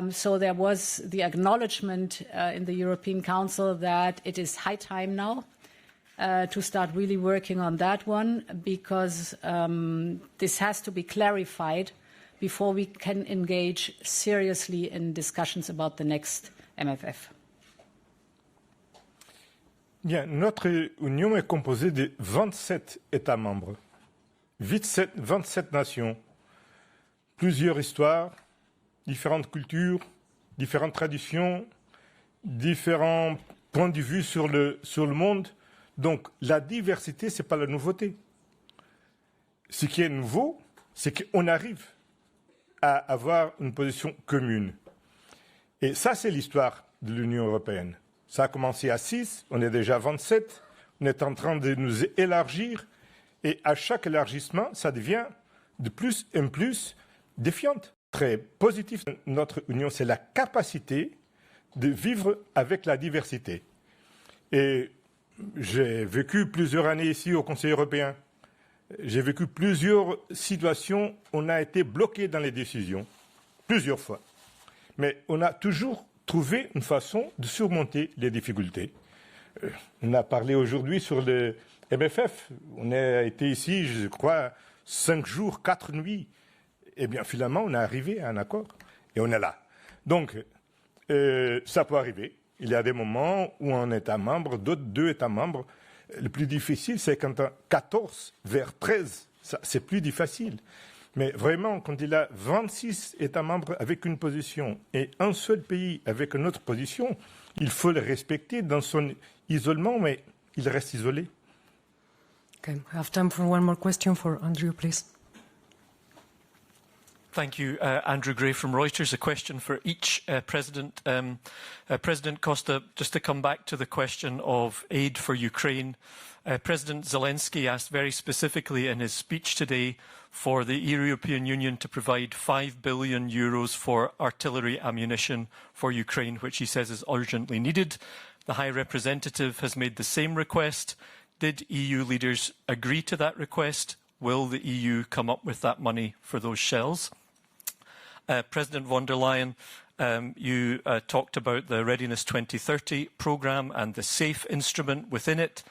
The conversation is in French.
So there was the acknowledgement in the European Council that it is high time now to start really working on that one, because this has to be clarified before we can engage seriously in discussions about the next MFF. Bien, notre Union est composée de 27 États membres, 27 nations, plusieurs histoires, différentes cultures, différentes traditions, différents points de vue sur le monde. Donc la diversité, ce n'est pas la nouveauté. Ce qui est nouveau, c'est qu'on arrive à avoir une position commune. Et ça, c'est l'histoire de l'Union européenne. Ça a commencé à 6, on est déjà 27, on est en train de nous élargir, et à chaque élargissement, ça devient de plus en plus défiante. Très positif de notre Union, c'est la capacité de vivre avec la diversité. Et j'ai vécu plusieurs années ici au Conseil européen. J'ai vécu plusieurs situations où on a été bloqué dans les décisions, plusieurs fois. Mais on a toujours trouvé une façon de surmonter les difficultés. On a parlé aujourd'hui sur le MFF. On a été ici, je crois, 5 jours, 4 nuits. Eh bien, finalement, on est arrivé à un accord et on est là. Donc, ça peut arriver. Il y a des moments où un État membre, d'autres 2 États membres. Le plus difficile, c'est quand 14 vers 13, c'est plus difficile. Mais vraiment, quand il y a 26 États membres avec une position et un seul pays avec une autre position, il faut le respecter dans son isolement, mais il reste isolé. Okay, I have time for one more question for Andrew, please. Thank you. Andrew Gray from Reuters. A question for each President. President Costa, just to come back to the question of aid for Ukraine, President Zelensky asked very specifically in his speech today for the European Union to provide €5 billion for artillery ammunition for Ukraine, which he says is urgently needed. The High Representative has made the same request. Did EU leaders agree to that request? Will the EU come up with that money for those shells? President von der Leyen, you talked about the Readiness 2030 programme and the SAFE instrument within it.